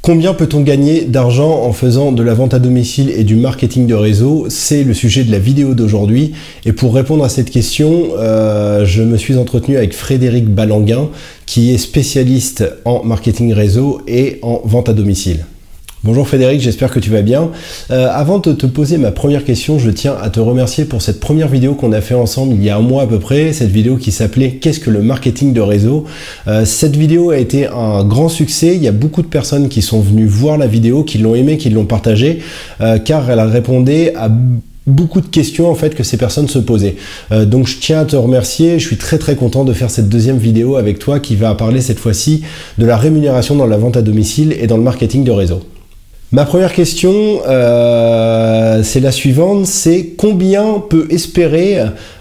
Combien peut-on gagner d'argent en faisant de la vente à domicile et du marketing de réseau? C'est le sujet de la vidéo d'aujourd'hui. Et pour répondre à cette question, je me suis entretenu avec Frédéric Balanguin, qui est spécialiste en marketing réseau et en vente à domicile. Bonjour Frédéric, j'espère que tu vas bien. Avant de te poser ma première question, je tiens à te remercier pour cette première vidéo qu'on a fait ensemble il y a un mois à peu près, cette vidéo qui s'appelait « Qu'est-ce que le marketing de réseau ?» Cette vidéo a été un grand succès, il y a beaucoup de personnes qui sont venues voir la vidéo, qui l'ont aimée, qui l'ont partagée, car elle a répondu à beaucoup de questions en fait que ces personnes se posaient. Donc je tiens à te remercier, je suis très content de faire cette deuxième vidéo avec toi qui va parler cette fois-ci de la rémunération dans la vente à domicile et dans le marketing de réseau. Ma première question, c'est la suivante, c'est combien peut espérer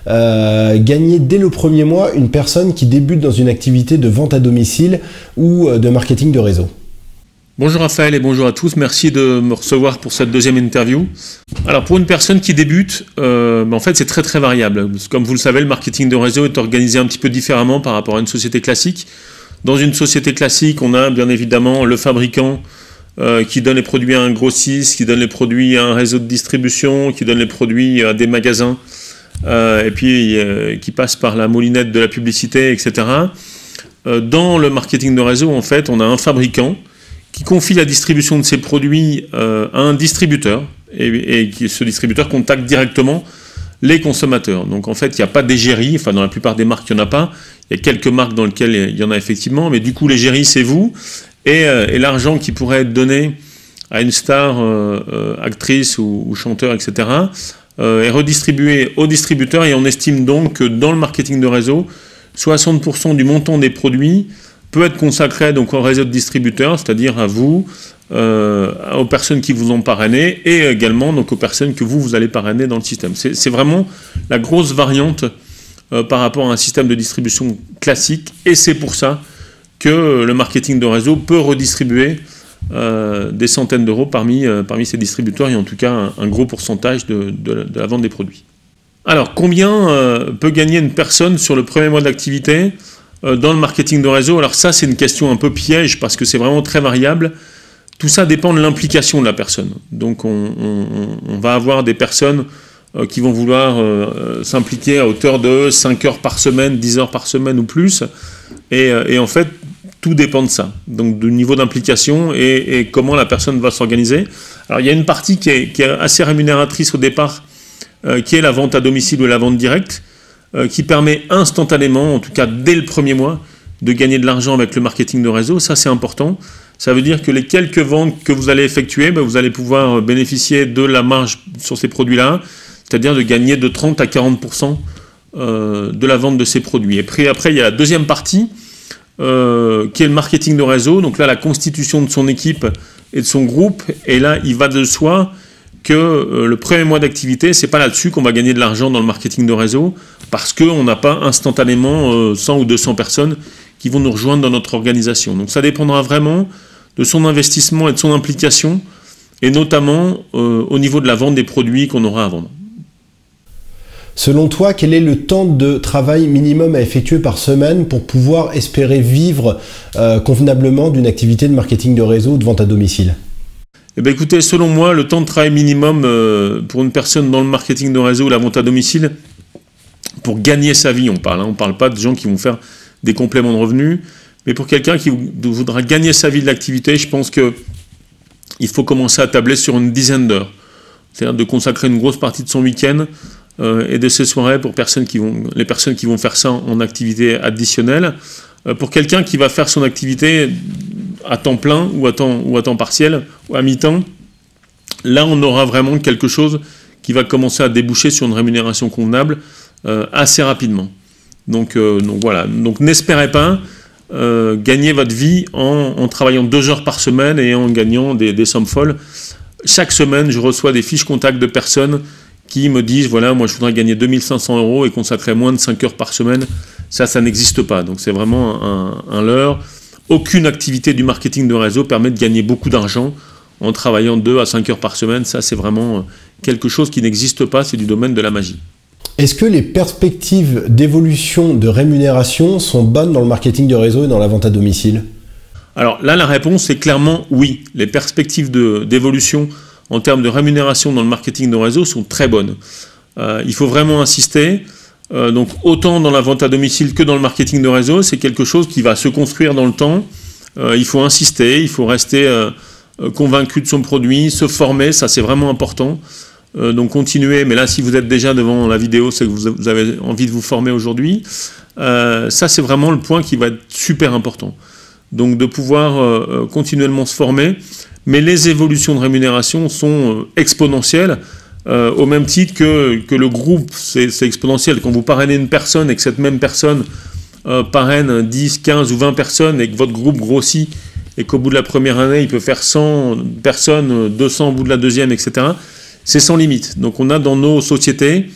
gagner dès le premier mois une personne qui débute dans une activité de vente à domicile ou de marketing de réseau? Bonjour Raphaël et bonjour à tous, merci de me recevoir pour cette deuxième interview. Alors pour une personne qui débute, en fait c'est très variable. Comme vous le savez, le marketing de réseau est organisé un petit peu différemment par rapport à une société classique. Dans une société classique, on a bien évidemment le fabricant qui donne les produits à un grossiste, qui donne les produits à un réseau de distribution, qui donne les produits à des magasins, et puis qui passe par la moulinette de la publicité, etc. Dans le marketing de réseau, en fait, on a un fabricant qui confie la distribution de ses produits à un distributeur, et ce distributeur contacte directement les consommateurs. Donc en fait, il n'y a pas d'égérie, enfin dans la plupart des marques, il n'y en a pas. Il y a quelques marques dans lesquelles il y en a effectivement, mais du coup, l'égérie, c'est vous. Et l'argent qui pourrait être donné à une star, actrice ou chanteur, etc., est redistribué au distributeur, et on estime donc que dans le marketing de réseau, 60% du montant des produits peut être consacré donc au réseau de distributeurs, c'est-à-dire à vous, aux personnes qui vous ont parrainé, et également donc aux personnes que vous allez parrainer dans le système. C'est vraiment la grosse variante par rapport à un système de distribution classique, et c'est pour ça que le marketing de réseau peut redistribuer des centaines d'euros parmi ces distributeurs, et en tout cas un gros pourcentage de la vente des produits. Alors, combien peut gagner une personne sur le premier mois d'activité dans le marketing de réseau? Alors ça, c'est une question un peu piège, parce que c'est vraiment très variable. Tout ça dépend de l'implication de la personne. Donc on va avoir des personnes qui vont vouloir s'impliquer à hauteur de 5 heures par semaine, 10 heures par semaine ou plus. Et en fait, tout dépend de ça, donc du niveau d'implication et comment la personne va s'organiser. Alors il y a une partie qui est assez rémunératrice au départ, qui est la vente à domicile ou la vente directe, qui permet instantanément, en tout cas dès le premier mois, de gagner de l'argent avec le marketing de réseau. Ça, c'est important. Ça veut dire que les quelques ventes que vous allez effectuer, vous allez pouvoir bénéficier de la marge sur ces produits-là, c'est-à-dire de gagner de 30 à 40% de la vente de ces produits. Et puis après, il y a la deuxième partie, qui est le marketing de réseau. Donc là, la constitution de son équipe et de son groupe. Et là, il va de soi que le premier mois d'activité, c'est pas là-dessus qu'on va gagner de l'argent dans le marketing de réseau, parce qu'on n'a pas instantanément 100 ou 200 personnes qui vont nous rejoindre dans notre organisation. Donc ça dépendra vraiment de son investissement et de son implication, et notamment au niveau de la vente des produits qu'on aura à vendre. Selon toi, quel est le temps de travail minimum à effectuer par semaine pour pouvoir espérer vivre convenablement d'une activité de marketing de réseau ou de vente à domicile? Eh bien, écoutez, selon moi, le temps de travail minimum pour une personne dans le marketing de réseau ou la vente à domicile, pour gagner sa vie, on parle pas de gens qui vont faire des compléments de revenus, mais pour quelqu'un qui voudra gagner sa vie de l'activité, je pense qu'il faut commencer à tabler sur une dizaine d'heures. C'est-à-dire de consacrer une grosse partie de son week-end et de ses soirées pour les personnes qui vont faire ça en activité additionnelle. Pour quelqu'un qui va faire son activité à temps plein ou à temps partiel ou à mi-temps, là on aura vraiment quelque chose qui va commencer à déboucher sur une rémunération convenable assez rapidement. Donc voilà, donc n'espérez pas gagner votre vie en travaillant 2 heures par semaine et en gagnant des sommes folles. Chaque semaine, je reçois des fiches contacts de personnes qui me disent, voilà, moi je voudrais gagner 2500 € et consacrer moins de 5 heures par semaine. Ça n'existe pas. Donc c'est vraiment un leurre. Aucune activité du marketing de réseau permet de gagner beaucoup d'argent en travaillant 2 à 5 heures par semaine. Ça, c'est vraiment quelque chose qui n'existe pas. C'est du domaine de la magie. Est-ce que les perspectives d'évolution de rémunération sont bonnes dans le marketing de réseau et dans la vente à domicile? Alors là, la réponse est clairement oui. Les perspectives d'évolution en termes de rémunération dans le marketing de réseau sont très bonnes. Il faut vraiment insister. Donc autant dans la vente à domicile que dans le marketing de réseau, c'est quelque chose qui va se construire dans le temps. Il faut insister, il faut rester convaincu de son produit, se former, ça c'est vraiment important. Donc continuez, mais là si vous êtes déjà devant la vidéo, c'est que vous avez envie de vous former aujourd'hui. Ça c'est vraiment le point qui va être super important. Donc de pouvoir continuellement se former, mais les évolutions de rémunération sont exponentielles. Au même titre que le groupe, c'est exponentiel. Quand vous parrainez une personne et que cette même personne parraine 10, 15 ou 20 personnes et que votre groupe grossit et qu'au bout de la première année, il peut faire 100 personnes, 200 au bout de la deuxième, etc., c'est sans limite. Donc on a dans nos sociétés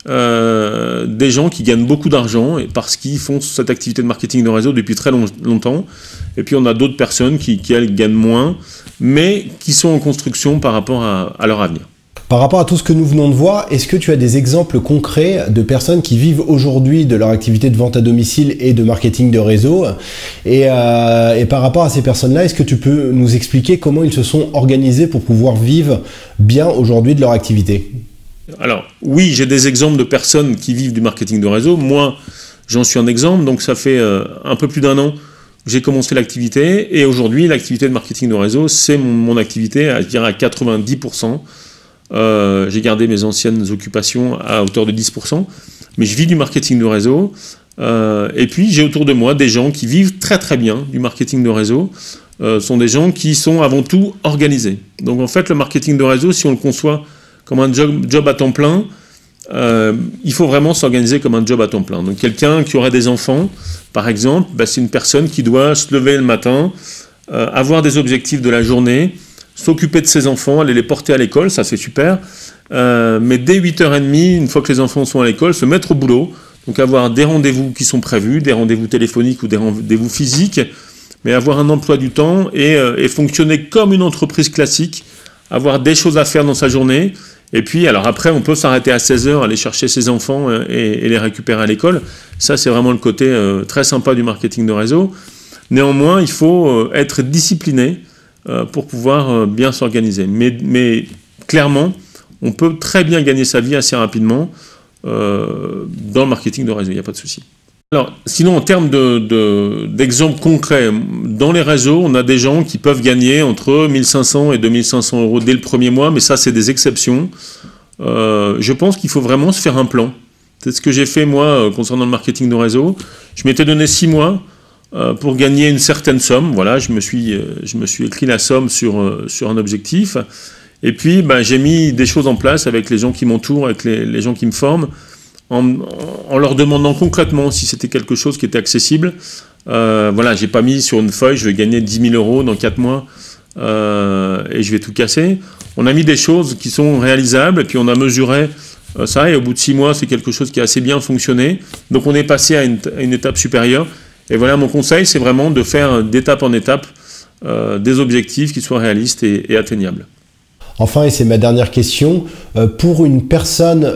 des gens qui gagnent beaucoup d'argent parce qu'ils font cette activité de marketing de réseau depuis très longtemps. Et puis on a d'autres personnes qui elles, gagnent moins, mais qui sont en construction par rapport à leur avenir. Par rapport à tout ce que nous venons de voir, est-ce que tu as des exemples concrets de personnes qui vivent aujourd'hui de leur activité de vente à domicile et de marketing de réseau et par rapport à ces personnes-là, est-ce que tu peux nous expliquer comment ils se sont organisés pour pouvoir vivre bien aujourd'hui de leur activité? Alors oui, j'ai des exemples de personnes qui vivent du marketing de réseau. Moi, j'en suis un exemple. Donc ça fait un peu plus d'un an que j'ai commencé l'activité. Et aujourd'hui, l'activité de marketing de réseau, c'est mon activité, je dirais à 90%. J'ai gardé mes anciennes occupations à hauteur de 10%, mais je vis du marketing de réseau. Et puis j'ai autour de moi des gens qui vivent très très bien du marketing de réseau. Sont des gens qui sont avant tout organisés. Donc en fait, le marketing de réseau, si on le conçoit comme un job à temps plein, il faut vraiment s'organiser comme un job à temps plein. Donc quelqu'un qui aurait des enfants, par exemple, c'est une personne qui doit se lever le matin, avoir des objectifs de la journée, s'occuper de ses enfants, aller les porter à l'école, ça c'est super, mais dès 8h30, une fois que les enfants sont à l'école, se mettre au boulot, donc avoir des rendez-vous qui sont prévus, des rendez-vous téléphoniques ou des rendez-vous physiques, mais avoir un emploi du temps et fonctionner comme une entreprise classique, avoir des choses à faire dans sa journée, et puis alors après on peut s'arrêter à 16h, aller chercher ses enfants et les récupérer à l'école. Ça c'est vraiment le côté très sympa du marketing de réseau. Néanmoins, il faut être discipliné pour pouvoir bien s'organiser. Mais clairement, on peut très bien gagner sa vie assez rapidement dans le marketing de réseau, il n'y a pas de souci. Alors, sinon, en termes d'exemples concrets, dans les réseaux, on a des gens qui peuvent gagner entre 1500 et 2500 euros dès le premier mois, mais ça, c'est des exceptions. Je pense qu'il faut vraiment se faire un plan. C'est ce que j'ai fait, moi, concernant le marketing de réseau. Je m'étais donné 6 mois pour gagner une certaine somme. Voilà, je me suis écrit la somme sur un objectif. Et puis, j'ai mis des choses en place avec les gens qui m'entourent, avec les gens qui me forment, en leur demandant concrètement si c'était quelque chose qui était accessible. Voilà, j'ai pas mis sur une feuille, je vais gagner 10 000 euros dans 4 mois et je vais tout casser. On a mis des choses qui sont réalisables et puis on a mesuré ça et au bout de 6 mois, c'est quelque chose qui a assez bien fonctionné. Donc on est passé à une étape supérieure. Et voilà, mon conseil, c'est vraiment de faire d'étape en étape des objectifs qui soient réalistes et atteignables. Enfin, et c'est ma dernière question, pour une personne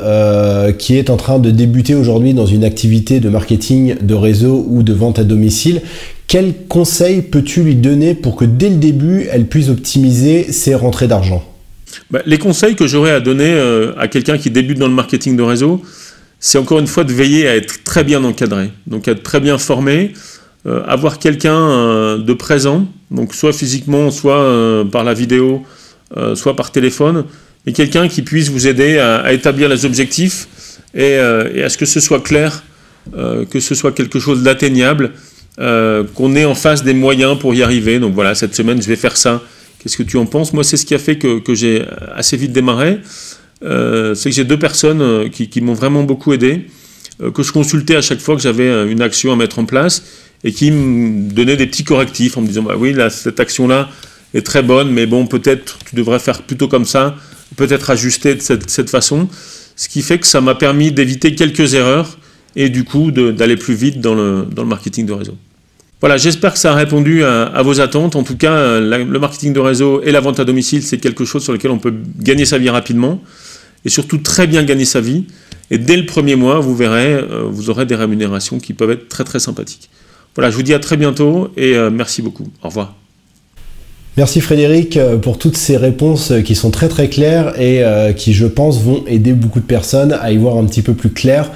qui est en train de débuter aujourd'hui dans une activité de marketing de réseau ou de vente à domicile, quel conseil peux-tu lui donner pour que dès le début, elle puisse optimiser ses rentrées d'argent? Les conseils que j'aurais à donner à quelqu'un qui débute dans le marketing de réseau, c'est encore une fois de veiller à être très bien encadré, donc être très bien formé, avoir quelqu'un de présent, donc soit physiquement, soit par la vidéo, soit par téléphone, mais quelqu'un qui puisse vous aider à établir les objectifs et à ce que ce soit clair, que ce soit quelque chose d'atteignable, qu'on ait en face des moyens pour y arriver. Donc voilà, cette semaine je vais faire ça. Qu'est-ce que tu en penses? Moi, c'est ce qui a fait que j'ai assez vite démarré. C'est que j'ai 2 personnes qui m'ont vraiment beaucoup aidé, que je consultais à chaque fois que j'avais une action à mettre en place et qui me donnaient des petits correctifs en me disant oui, là, cette action-là est très bonne, mais bon, peut-être tu devrais faire plutôt comme ça, peut-être ajuster de cette façon. Ce qui fait que ça m'a permis d'éviter quelques erreurs et du coup d'aller plus vite dans le marketing de réseau. Voilà, j'espère que ça a répondu à vos attentes. En tout cas, le marketing de réseau et la vente à domicile, c'est quelque chose sur lequel on peut gagner sa vie rapidement et surtout très bien gagner sa vie. Et dès le premier mois, vous verrez, vous aurez des rémunérations qui peuvent être très très sympathiques. Voilà, je vous dis à très bientôt et merci beaucoup. Au revoir. Merci Frédéric pour toutes ces réponses qui sont très très claires et qui, je pense, vont aider beaucoup de personnes à y voir un petit peu plus clair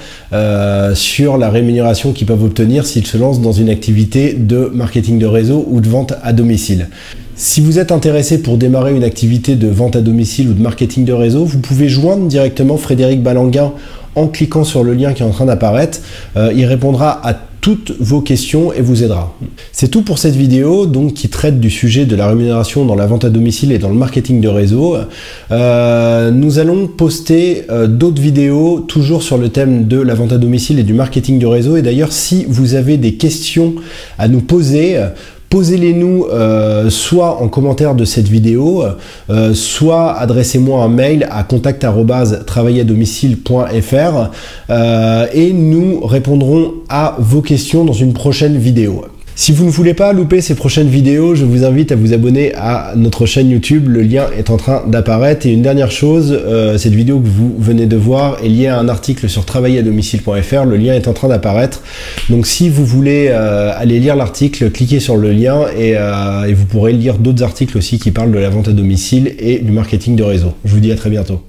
sur la rémunération qu'ils peuvent obtenir s'ils se lancent dans une activité de marketing de réseau ou de vente à domicile. Si vous êtes intéressé pour démarrer une activité de vente à domicile ou de marketing de réseau, vous pouvez joindre directement Frédéric Balanguin en cliquant sur le lien qui est en train d'apparaître. Il répondra à toutes vos questions et vous aidera. C'est tout pour cette vidéo donc qui traite du sujet de la rémunération dans la vente à domicile et dans le marketing de réseau. Nous allons poster d'autres vidéos toujours sur le thème de la vente à domicile et du marketing de réseau. Et d'ailleurs, si vous avez des questions à nous poser, posez-les-nous soit en commentaire de cette vidéo, soit adressez-moi un mail à contact@travailladomicile.fr et nous répondrons à vos questions dans une prochaine vidéo. Si vous ne voulez pas louper ces prochaines vidéos, je vous invite à vous abonner à notre chaîne YouTube, le lien est en train d'apparaître. Et une dernière chose, cette vidéo que vous venez de voir est liée à un article sur travailladomicile.fr, le lien est en train d'apparaître. Donc si vous voulez aller lire l'article, cliquez sur le lien et vous pourrez lire d'autres articles aussi qui parlent de la vente à domicile et du marketing de réseau. Je vous dis à très bientôt.